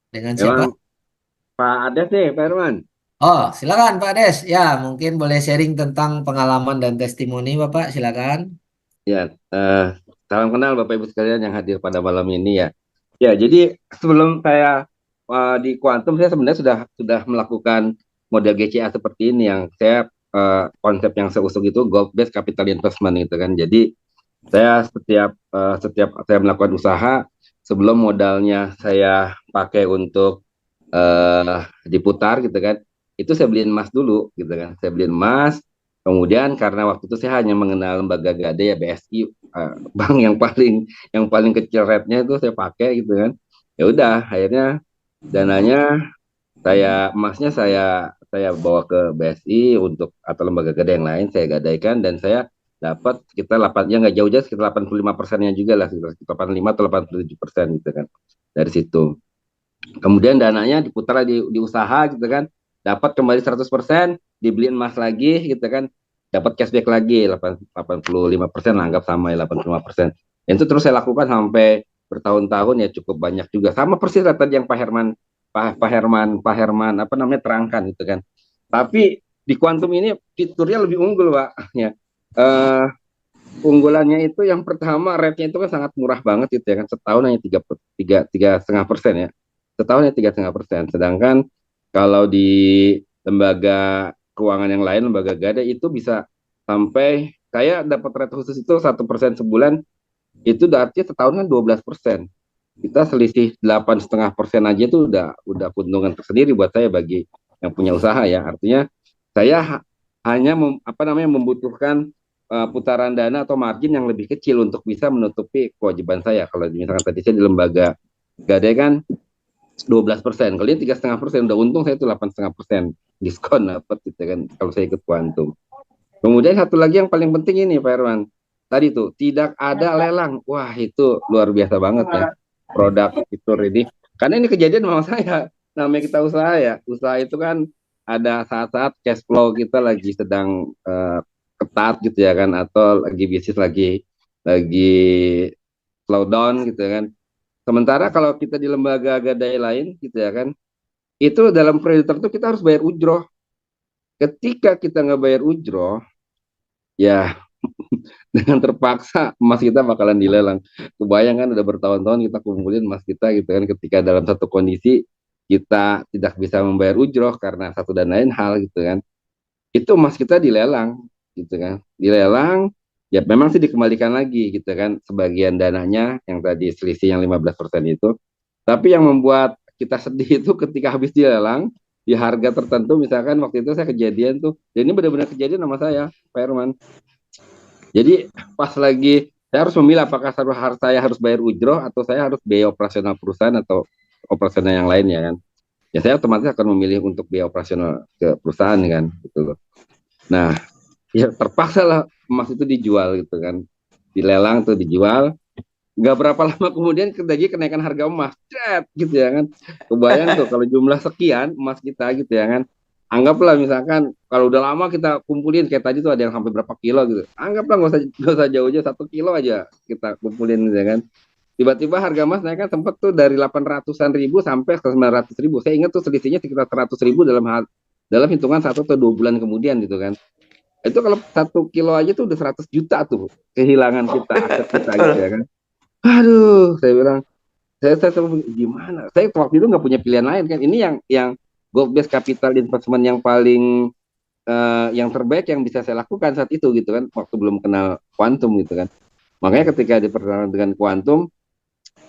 Dengan siapa? Memang Pak Ades nih, Pak Herman. Oh, silakan Pak Des. Ya, mungkin boleh sharing tentang pengalaman dan testimoni Bapak, silakan. Ya, salam kenal Bapak Ibu sekalian yang hadir pada malam ini ya. Ya, jadi sebelum saya di Quantum, saya sebenarnya sudah melakukan model GCA seperti ini yang saya konsep yang saya usung itu gold based capital investment gitu kan. Jadi saya setiap saya melakukan usaha sebelum modalnya saya pakai untuk diputar gitu kan, itu saya beliin emas dulu gitu kan, saya beliin emas. Kemudian karena waktu itu saya hanya mengenal lembaga gade ya, BSI, bank yang paling kecil rate-nya itu saya pakai gitu kan. Ya udah, akhirnya dananya emasnya saya bawa ke BSI untuk atau lembaga gade yang lain saya gadaikan, dan saya dapat sekitar 8, ya nggak jauh-jauh, sekitar 85%-nya juga lah, sekitar 85 atau 87% gitu kan dari situ. Kemudian dananya diputar di usaha gitu kan, dapat kembali 100%, dibeliin emas lagi gitu kan, dapat cashback lagi 85%, anggap sama ya 85%. Dan itu terus saya lakukan sampai bertahun-tahun ya, cukup banyak juga. Sama persis lah tadi yang Pak Herman apa namanya terangkan gitu kan. Tapi di kuantum ini fiturnya lebih unggul, Pak. Ya. Eh, unggulannya itu yang pertama, rate-nya itu kan sangat murah banget gitu ya kan, setahun hanya tiga tiga tiga setengah persen ya, setahun hanya 3,5%. Sedangkan kalau di lembaga keuangan yang lain, lembaga gada itu bisa sampai, saya dapat rate khusus itu 1% sebulan, itu artinya setahun kan 12%. Kita selisih 8,5% aja itu udah keuntungan tersendiri buat saya, bagi yang punya usaha ya. Artinya saya hanya apa namanya membutuhkan putaran dana atau margin yang lebih kecil untuk bisa menutupi kewajiban saya. Kalau misalkan tadi saya di lembaga gadai kan 12%, kalian 3,5%, udah untung saya itu 8,5% diskon dapat gitu kan kalau saya ikut kuantum. Kemudian satu lagi yang paling penting ini Pak Irwan, tadi tuh tidak ada lelang. Wah, itu luar biasa banget ya produk fitur ini. Karena ini kejadian sama saya. Namanya kita usaha ya. Usaha itu kan ada saat-saat cash flow kita lagi sedang ketat gitu ya kan, atau lagi bisnis lagi slow down gitu ya kan. Sementara kalau kita di lembaga gadai lain gitu ya kan, itu dalam kreditor itu kita harus bayar ujroh. Ketika kita nggak bayar ujroh, ya dengan terpaksa emas kita bakalan dilelang. Kebayang kan, udah bertahun-tahun kita kumpulin emas kita gitu kan, ketika dalam satu kondisi kita tidak bisa membayar ujroh karena satu dan lain hal gitu kan, itu emas kita dilelang gitu kan, dilelang. Ya memang sih dikembalikan lagi gitu kan, sebagian dananya yang tadi selisih yang 15% itu. Tapi yang membuat kita sedih itu ketika habis dilelang di harga tertentu, misalkan waktu itu saya kejadian tuh, dan ini benar-benar kejadian sama saya, Pak Herman. Jadi pas lagi saya harus memilih apakah saya harus bayar ujroh atau saya harus biaya operasional perusahaan atau operasional yang lain ya kan. Ya saya otomatis akan memilih untuk biaya operasional ke perusahaan kan gitu loh. Nah, ya terpaksa lah emas itu dijual gitu kan. Dilelang tuh, dijual. Nggak berapa lama kemudian terjadi kenaikan harga emas. Cet, gitu ya kan. Kebayang tuh kalau jumlah sekian emas kita gitu ya kan. Anggaplah misalkan kalau udah lama kita kumpulin kayak tadi tuh ada yang sampai berapa kilo gitu. Anggaplah nggak usah jauh-jauh, 1 kilo aja kita kumpulin gitu ya kan. Tiba-tiba harga emas naik kan, tempat tuh dari 800-an ribu sampai ke 900 ribu. Saya ingat tuh selisihnya sekitar 100 ribu dalam hitungan 1 atau 2 bulan kemudian gitu kan. Itu kalau 1 kilo aja tuh udah 100 juta tuh kehilangan kita, aset kita gitu ya kan. Aduh, saya bilang, saya selalu gimana? Saya waktu itu nggak punya pilihan lain kan. Ini yang gold based capital investment yang paling yang terbaik yang bisa saya lakukan saat itu gitu kan. Waktu belum kenal kuantum gitu kan. Makanya ketika diperkenalkan dengan kuantum,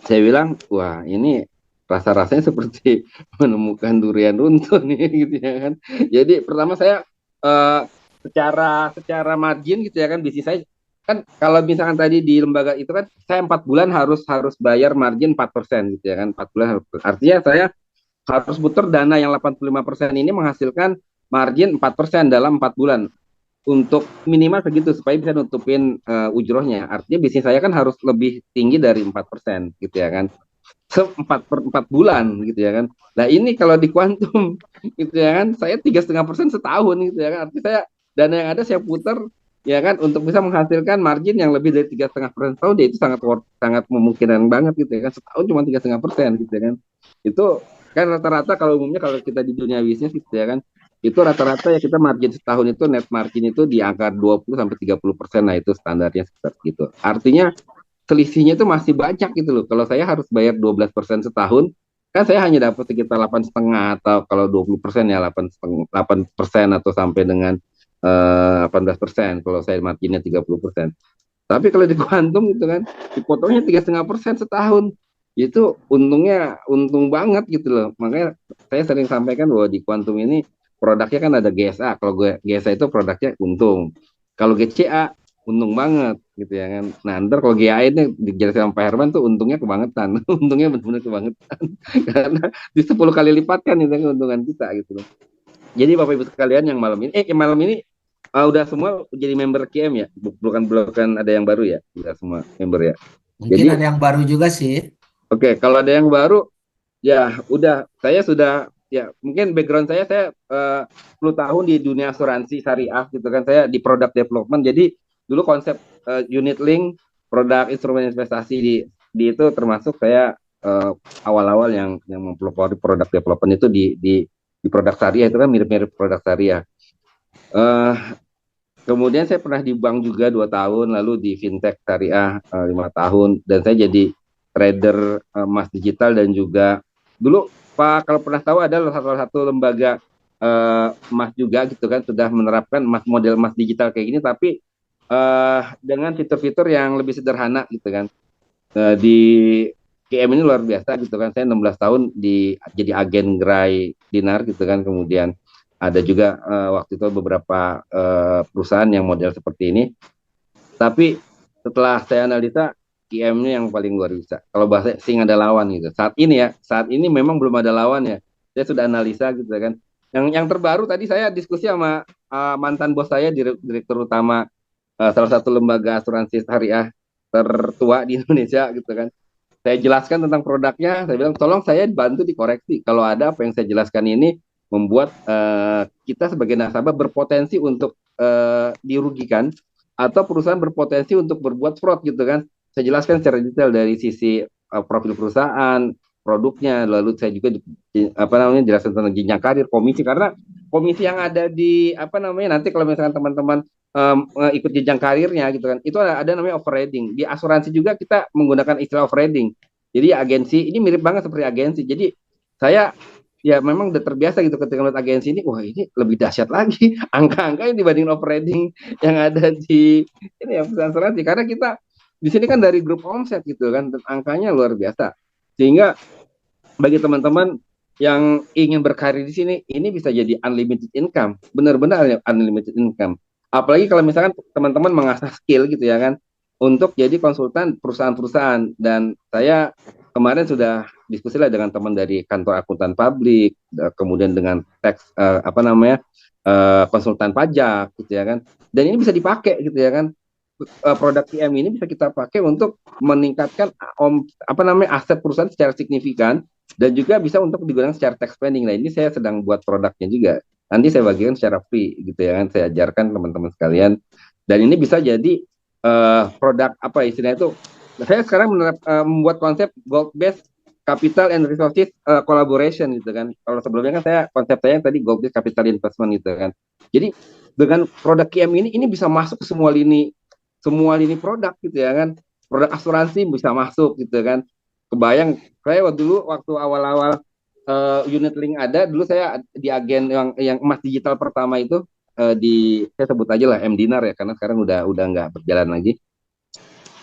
saya bilang, wah ini rasa-rasanya seperti menemukan durian runtuh nih gitu ya kan. Jadi pertama saya eh, secara secara margin gitu ya kan, bisnis saya kan kalau misalkan tadi di lembaga itu kan saya 4 bulan harus harus bayar margin 4% gitu ya kan, 4 bulan artinya saya harus putar dana yang 85% ini menghasilkan margin 4% dalam 4 bulan untuk minimal segitu supaya bisa nutupin ujrohnya. Artinya bisnis saya kan harus lebih tinggi dari 4% gitu ya kan, empat bulan gitu ya kan. Nah ini kalau di kuantum gitu ya kan, saya 3,5% setahun gitu ya kan. Artinya saya dana yang ada saya putar ya kan untuk bisa menghasilkan margin yang lebih dari 3,5% setahun, dia itu sangat sangat memungkinkan banget gitu ya kan. Setahun cuma 3,5% gitu ya kan. Itu Kan rata-rata kalau umumnya kalau kita di dunia bisnis gitu ya kan, itu rata-rata ya kita margin setahun itu net margin itu di angka 20 sampai 30%. Nah, itu standarnya seperti itu. Artinya selisihnya itu masih banyak gitu loh. Kalau saya harus bayar 12% setahun, kan saya hanya dapat sekitar 8,5, atau kalau 20% ya 8% atau sampai dengan 18% kalau saya marginnya 30%. Tapi kalau di kuantum gitu kan, dipotongnya 3,5% setahun. Itu untungnya untung banget gitu loh. Makanya saya sering sampaikan bahwa di kuantum ini produknya kan ada GSA. Kalau GSA itu produknya untung. Kalau GCA untung banget gitu ya kan. Nah, ntar kalau GA ini dijelaskan sama Pak Herman tuh untungnya kebangetan. Untungnya benar-benar kebangetan. Karena di 10 kali lipat kan itu keuntungan kita gitu loh. Jadi Bapak Ibu sekalian yang malam ini udah semua jadi member KM ya? Bukan bukan ada yang baru ya? Udah semua member ya. Mungkin Jadi ada yang baru juga sih. oke, kalau ada yang baru ya udah saya sudah ya mungkin background saya 10 tahun di dunia asuransi syariah gitu kan. Saya di product development. Jadi dulu konsep unit link produk instrumen investasi di itu termasuk saya eh, awal-awal yang mempelopori produk development itu di produk syariah itu kan mirip-mirip produk syariah. Eh, Kemudian saya pernah di bank juga 2 tahun, lalu di fintech syariah 5 tahun, dan saya jadi trader emas digital dan juga dulu Pak kalau pernah tahu ada salah satu lembaga emas juga gitu kan sudah menerapkan model emas digital kayak gini, tapi dengan fitur-fitur yang lebih sederhana gitu kan. Di KM ini luar biasa gitu kan. Saya 16 tahun jadi agen gerai dinar gitu kan. Kemudian ada juga waktu itu beberapa perusahaan yang model seperti ini. Tapi setelah saya analisa, KM-nya yang paling luar biasa. Kalau bahasa sing ada lawan gitu. Saat ini memang belum ada lawan ya. Saya sudah analisa gitu kan. Yang terbaru tadi saya diskusi sama mantan bos saya, direktur utama salah satu lembaga asuransi syariah tertua di Indonesia gitu kan. Saya jelaskan tentang produknya, saya bilang tolong saya bantu dikoreksi kalau ada apa yang saya jelaskan ini membuat kita sebagai nasabah berpotensi untuk dirugikan atau perusahaan berpotensi untuk berbuat fraud gitu kan. Saya jelaskan secara detail dari sisi profil perusahaan, produknya, lalu saya juga apa namanya jelaskan tentang jenjang karir, komisi, karena komisi yang ada di apa namanya nanti kalau misalkan teman-teman ikut jenjang karirnya gitu kan, itu ada namanya overriding. Di asuransi juga kita menggunakan istilah overriding. Jadi agensi ini mirip banget seperti agensi. Jadi saya ya memang udah terbiasa gitu ketika melihat agensi ini, wah ini lebih dahsyat lagi angka-angkanya dibanding overriding yang ada di ini ya perusahaan asuransi, karena kita di sini kan dari grup omset gitu kan, dan angkanya luar biasa. Sehingga bagi teman-teman yang ingin berkarir di sini, ini bisa jadi unlimited income, benar-benar ya, unlimited income. Apalagi kalau misalkan teman-teman mengasah skill gitu ya kan, untuk jadi konsultan perusahaan-perusahaan. Dan saya kemarin sudah diskusi lah dengan teman dari kantor akuntan publik, kemudian dengan tax apa namanya konsultan pajak gitu ya kan. Dan ini bisa dipakai gitu ya kan. Produk PM ini bisa kita pakai untuk meningkatkan apa namanya aset perusahaan secara signifikan, dan juga bisa untuk digunakan secara tax planning. Nah, ini saya sedang buat produknya juga. Nanti saya bagikan secara free gitu ya kan, saya ajarkan teman-teman sekalian. Dan ini bisa jadi produk apa istilahnya itu. Saya sekarang membuat konsep gold based capital and resources collaboration gitu kan. Kalau sebelumnya kan konsep saya tadi gold based capital investment gitu kan. Jadi dengan produk KM ini bisa masuk ke semua lini produk gitu ya kan. Produk asuransi bisa masuk gitu kan. Kebayang saya waktu awal-awal unit link ada, dulu saya di agen yang emas digital pertama itu saya sebut aja lah M Dinar ya, karena sekarang udah nggak berjalan lagi.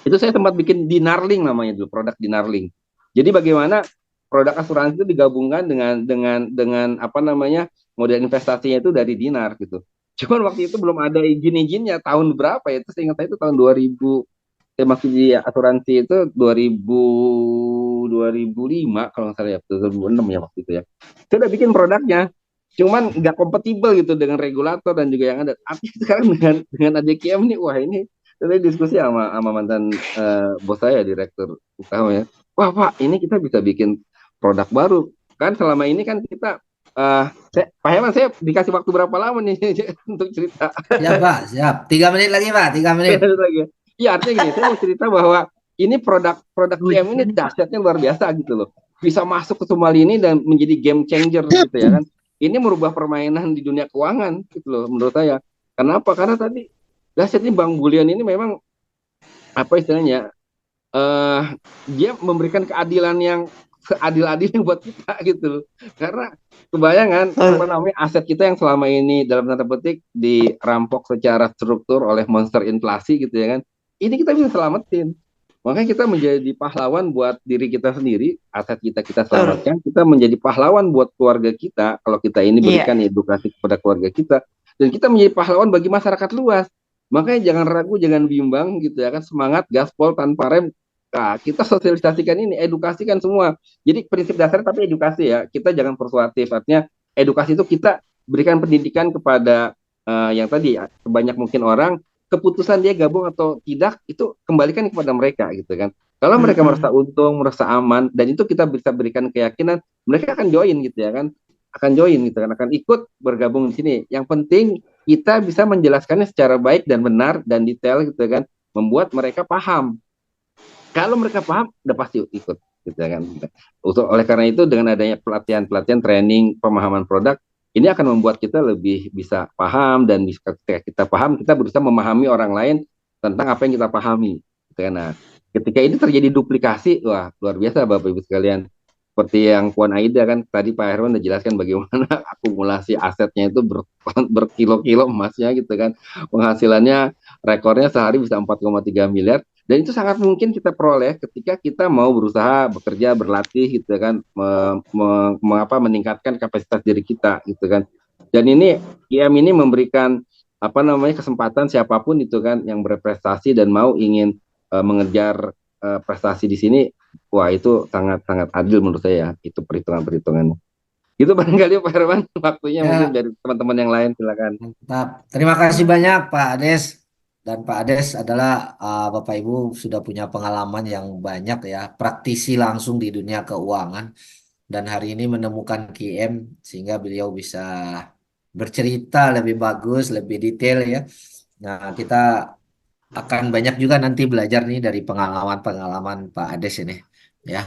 Itu saya sempat bikin Dinarling namanya dulu, produk Dinarling. Jadi bagaimana produk asuransi itu digabungkan dengan apa namanya model investasinya itu dari dinar gitu. Cuman waktu itu belum ada izin-izinnya, tahun berapa ya? Itu saya ingat saya itu tahun 2000, saya masih di asuransi itu 2005 kalau nggak salah ya, 2006 ya waktu itu ya. Saya udah bikin produknya, cuman nggak kompatibel gitu dengan regulator dan juga yang ada. Tapi sekarang dengan ADKM nih, wah ini saya diskusi sama mantan bos saya, direktur utama ya. Wah Pak, ini kita bisa bikin produk baru. Kan selama ini kan kita Pak Herman, saya dikasih waktu berapa lama nih untuk cerita? Siap, Pak. Siap. 3 menit lagi, Pak. 3 menit. Iya, artinya gini, saya mau cerita bahwa ini produk PM ini dahsyatnya luar biasa gitu loh. bisa masuk ke semua lini dan menjadi game changer gitu ya kan. Ini merubah permainan di dunia keuangan gitu loh menurut saya. Kenapa? Karena tadi aset ini Bang Bulian ini memang apa istilahnya, eh dia memberikan keadilan yang seadil-adilnya buat kita gitu loh. Karena kebayangan apa Eh, namanya aset kita yang selama ini dalam tanda petik dirampok secara struktur oleh monster inflasi gitu ya kan. Ini kita bisa selamatin. Makanya kita menjadi pahlawan buat diri kita sendiri, aset kita kita betul. selamatkan, kita menjadi pahlawan buat keluarga kita kalau kita ini berikan Iya, edukasi kepada keluarga kita, dan kita menjadi pahlawan bagi masyarakat luas. Makanya jangan ragu, jangan bimbang gitu ya kan, semangat gaspol tanpa rem. Nah, kita sosialisasikan ini, edukasikan semua. Jadi prinsip dasarnya tapi edukasi ya. Kita jangan persuasif. Artinya edukasi itu kita berikan pendidikan kepada yang tadi sebanyak mungkin orang, keputusan dia gabung atau tidak itu kembalikan kepada mereka gitu kan. Kalau mereka merasa mm-mm. untung, merasa aman, dan itu kita bisa berikan keyakinan, mereka akan join gitu ya kan, akan join gitu kan, akan ikut bergabung di sini. Yang penting kita bisa menjelaskannya secara baik dan benar dan detail gitu kan, membuat mereka paham. Kalau mereka paham, udah pasti ikut gitu kan. Oleh karena itu dengan adanya pelatihan-pelatihan, training, pemahaman produk, ini akan membuat kita lebih bisa paham, dan ketika kita paham, kita berusaha memahami orang lain tentang apa yang kita pahami. Gitu kan. Nah, ketika ini terjadi duplikasi, wah luar biasa Bapak Ibu sekalian. Seperti yang Puan Aida kan tadi Pak Herwan udah jelaskan bagaimana akumulasi asetnya itu berkilo-kilo emasnya gitu kan. Penghasilannya rekornya sehari bisa 4,3 miliar, dan itu sangat mungkin kita peroleh ketika kita mau berusaha bekerja, berlatih gitu kan, meningkatkan kapasitas diri kita gitu kan. Dan ini IM ini memberikan apa namanya kesempatan siapapun itu kan yang berprestasi dan mau ingin mengejar prestasi di sini, wah itu sangat sangat adil menurut saya. Itu perhitungan-perhitungannya. Itu barangkali Pak Herman, waktunya mungkin Ya, dari teman-teman yang lain silakan. mantap. Terima kasih banyak Pak Ades. Dan Pak Ades adalah Bapak Ibu sudah punya pengalaman yang banyak ya, praktisi langsung di dunia keuangan. Dan hari ini menemukan QM sehingga beliau bisa bercerita lebih bagus, lebih detail ya. Nah, kita akan banyak juga nanti belajar nih dari pengalaman-pengalaman Pak Ades ini. Ya.